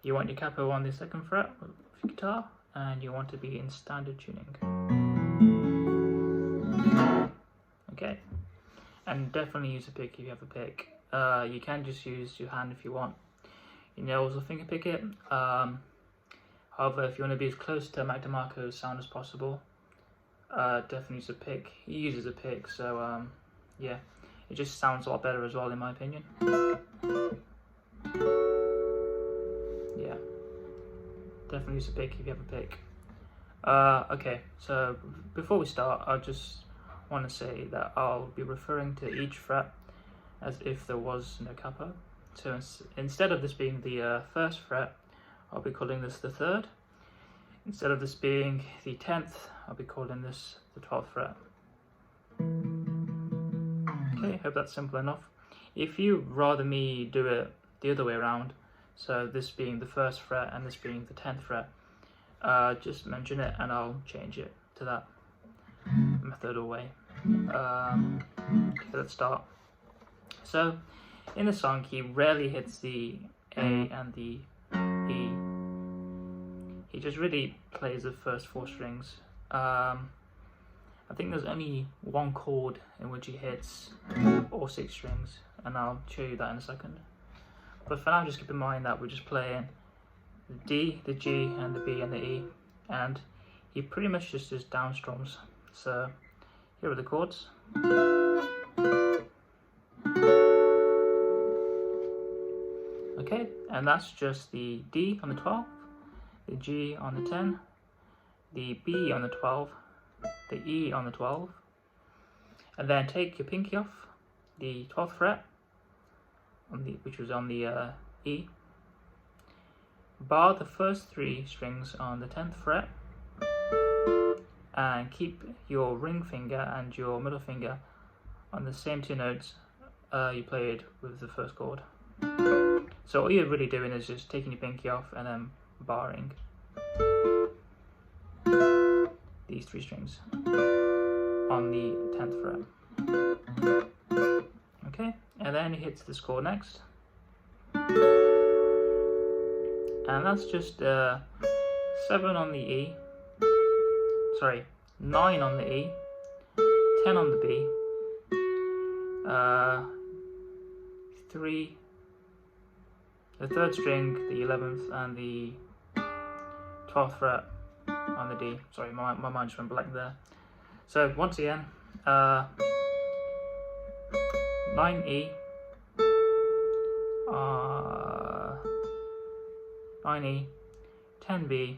You want your capo on the 2nd fret of your guitar, and you want to be in standard tuning. Okay, and definitely use a pick if you have a pick. You can just use your hand if you want. You can also finger pick it. However, if you want to be as close to Mac DeMarco's sound as possible, definitely use a pick. He uses a pick, so yeah, it just sounds a lot better as well, in my opinion. Yeah, definitely use a pick if you have a pick. Okay, so before we start, I just want to say that I'll be referring to each fret as if there was no capo. So instead of this being the 1st fret, I'll be calling this the 3rd. Instead of this being the 10th, I'll be calling this the 12th fret. Okay, hope that's simple enough. If you'd rather me do it the other way around, so this being the 1st fret and this being the 10th fret, just mention it and I'll change it to that method or way. Okay, let's start. So, in the song, he rarely hits the A and the E. He just really plays the first 4 strings. I think there's only one chord in which he hits all 6 strings, and I'll show you that in a second. But for now, just keep in mind that we're just playing the D, the G, and the B and the E, and he pretty much just does down strums. So here are the chords. Okay, and that's just the D on the 12, the G on the 10, the B on the 12, the E on the 12, and then take your pinky off the 12th fret, which was on the E, bar the first 3 strings on the 10th fret, and keep your ring finger and your middle finger on the same 2 notes you played with the 1st chord. So all you're really doing is just taking your pinky off and then barring these 3 strings on the 10th fret. Okay, and then he hits this chord next. And that's just 7 on the E, sorry, 9 on the E, 10 on the B, 3, the 3rd string, the 11th, and the 12th fret on the D. Sorry, my mind just went blank there. So once again, 9E, 9E, 10B,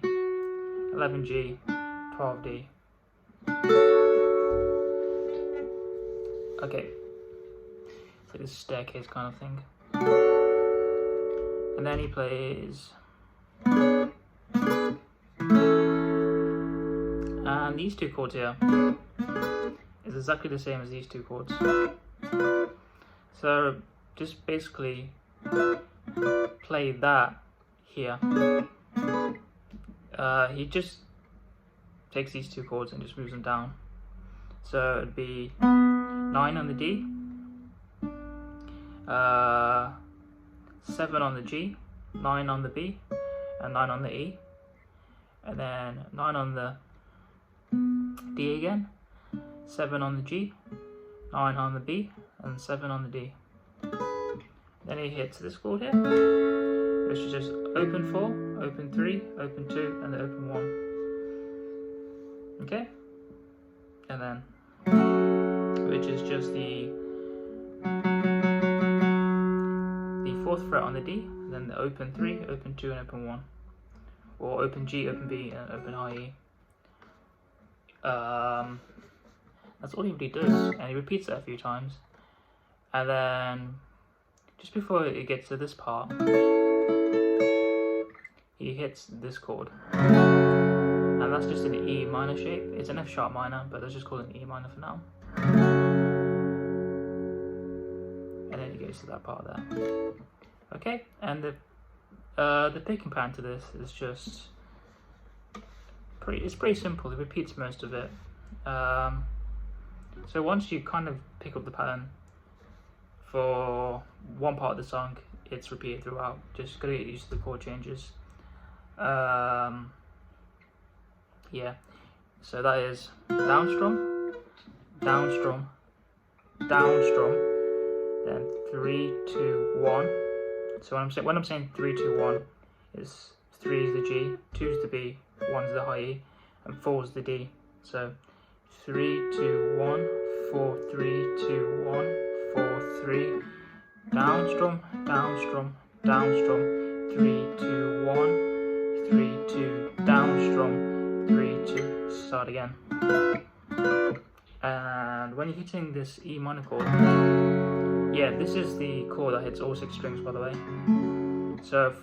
11G, 12D. Okay, it's like this staircase kind of thing. And then he plays, and these 2 chords here is exactly the same as these 2 chords. So just basically play that here. He just takes these 2 chords and just moves them down. So it'd be 9 on the D, 7 on the G, 9 on the B, and 9 on the E, and then 9 on the D again, 7 on the G, 9 on the B, and 7 on the D. Then he hits this chord here, which is just open 4, open 3, open 2, and then open 1. Okay? And then, which is just the 4th fret on the D, and then the open 3, open 2, and open 1. Or open G, open B, and open IE. That's all he really does, and he repeats that a few times. And then, just before it gets to this part, he hits this chord. And that's just an E minor shape. It's an F sharp minor, but let's just call it an E minor for now. And then he goes to that part there. Okay, and the picking pattern to this is just it's pretty simple. It repeats most of it. So once you kind of pick up the pattern for one part of the song, it's repeated throughout. Just gotta get used to the chord changes. Yeah, so that is down strum, down strum, down strum, then 3, 2, 1. So when I'm saying 3, 2, 1, is 3 is the G, 2 is the B, 1 is the high E, and 4 is the D. So 3, 2, 1, 4, 3, 2, 1, 4, 3, down strum, down strum, down strum, 3, 2, 1, 3, 2, down strum, 3, 2, start again. And when you're hitting this E minor chord, yeah, this is the chord that hits all 6 strings, by the way. So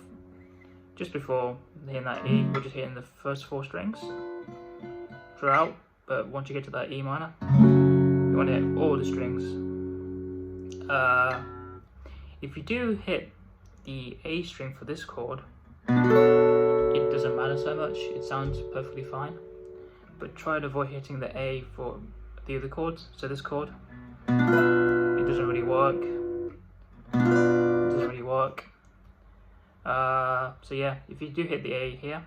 just before hitting that E, we're just hitting the first 4 strings throughout, but once you get to that E minor, you want to hit all the strings. If you do hit the A string for this chord, it doesn't matter so much, it sounds perfectly fine, but try to avoid hitting the A for the other chords. So this chord, it doesn't really work. So yeah, if you do hit the A here,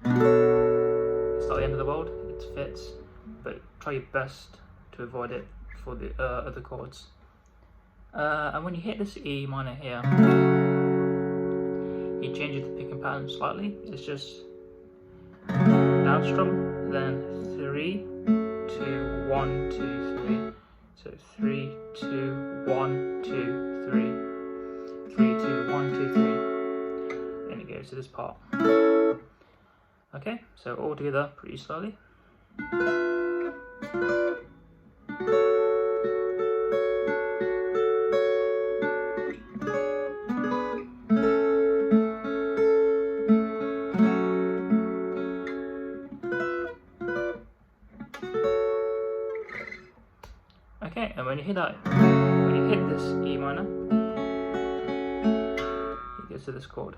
it's not the end of the world, it fits, but try your best to avoid it for the other chords. And when you hit this E minor here, it changes the picking pattern slightly. It's just down strum, then 3, 2, 1, 2, 3. So 3, 2, 1, 2, 3. 3, 2, 1, 2, 3. And it goes to this part. Okay, so all together pretty slowly. Okay, and when you hit this E minor, it gets to this chord,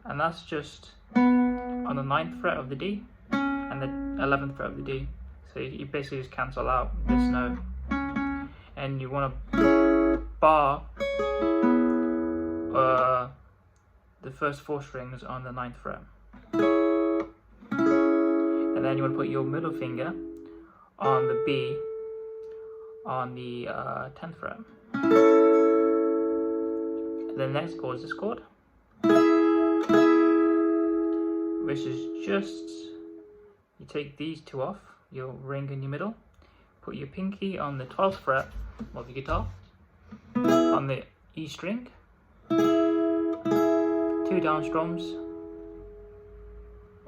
and that's just on the 9th fret of the D and the 11th fret of the D. So you basically just cancel out this note, and you want to bar the first 4 strings on the 9th fret, and then you want to put your middle finger on the B on the 10th fret. And the next chord is this chord, which is just, you take these 2 off, your ring in your middle, put your pinky on the 12th fret of the guitar, on the E string, 2 down strums,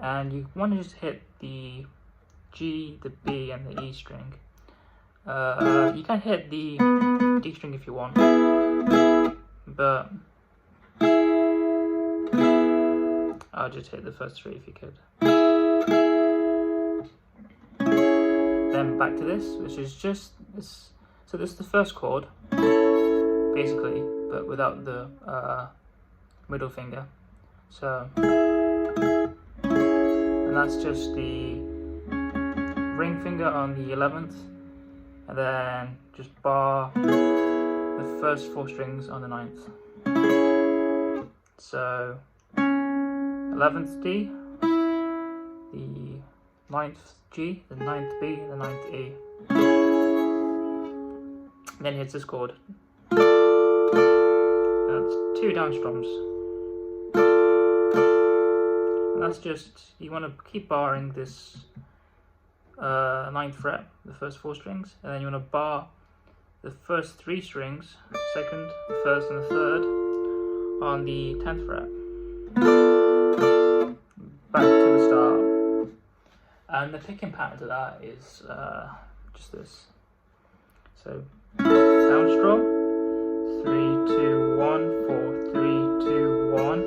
and you want to just hit the G, the B, and the E string. You can hit the D string if you want, but I'll just hit the first 3 if you could. Then back to this, which is just this. So this is the first chord, basically, but without the middle finger. So, and that's just the ring finger on the 11th. And then just bar the first 4 strings on the 9th. So 11th D, the 9th G, the 9th B, the 9th E. And then hits this chord. That's 2 down strums. And that's just, you want to keep barring this 9th fret, the first 4 strings, and then you want to bar the first 3 strings, 2nd, the 1st, and the 3rd, on the 10th fret. Back to the start. And the picking pattern to that is just this. So down strum, 3, 2, 1, 4, 3, 2, 1,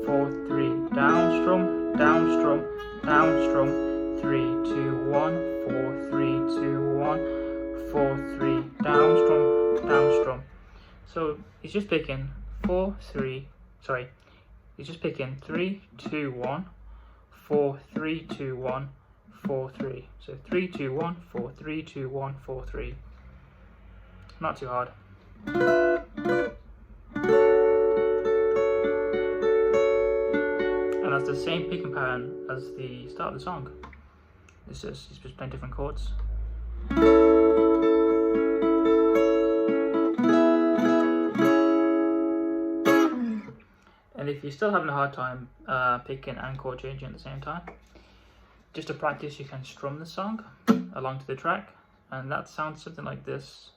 4, 3, down strum, down strum, down strum, 3, 2, 1, 4, 3, 2, 1, 4, 3, down strum, down strum. So he's just picking 3, 2, 1, 4, 3, 2, 1, 4, 3. So 3, 2, 1, 4, 3, 2, 1, 4, 3. Not too hard. that's the same picking pattern as the start of the song. It's just playing different chords. And if you're still having a hard time picking and chord changing at the same time, just to practice, you can strum the song along to the track, and that sounds something like this.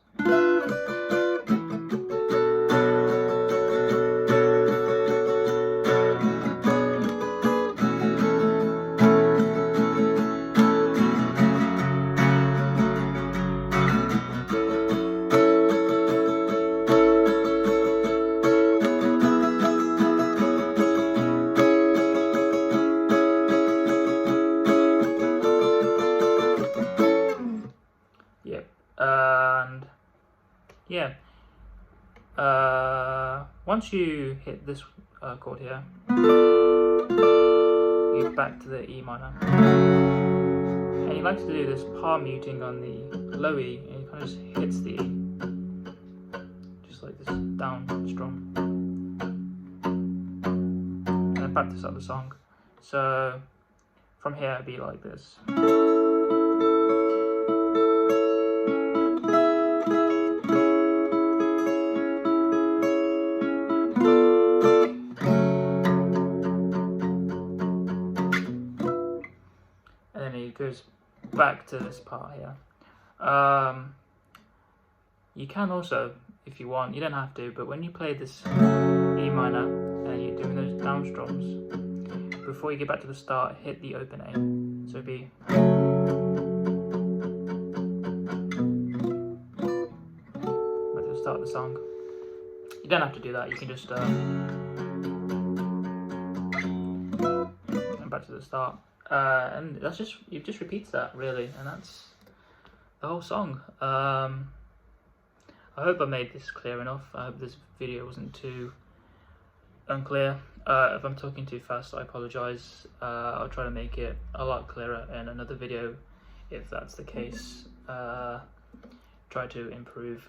And yeah, once you hit this chord here, you back to the E minor, and you like to do this palm muting on the low E, and it kind of just hits the E, just like this down strum, and then back to start the song. So from here it'd be like this. And then it goes back to this part here. You can also, if you want, you don't have to, but when you play this E minor and you're doing those down strums, before you get back to the start, hit the open A. So it'd be back to the start of the song. You don't have to do that, you can just and back to the start. And that's just, you've just repeated that really, and that's the whole song. I hope I made this clear enough. I hope this video wasn't too unclear. If I'm talking too fast, I apologise. I'll try to make it a lot clearer in another video if that's the case. Try to improve.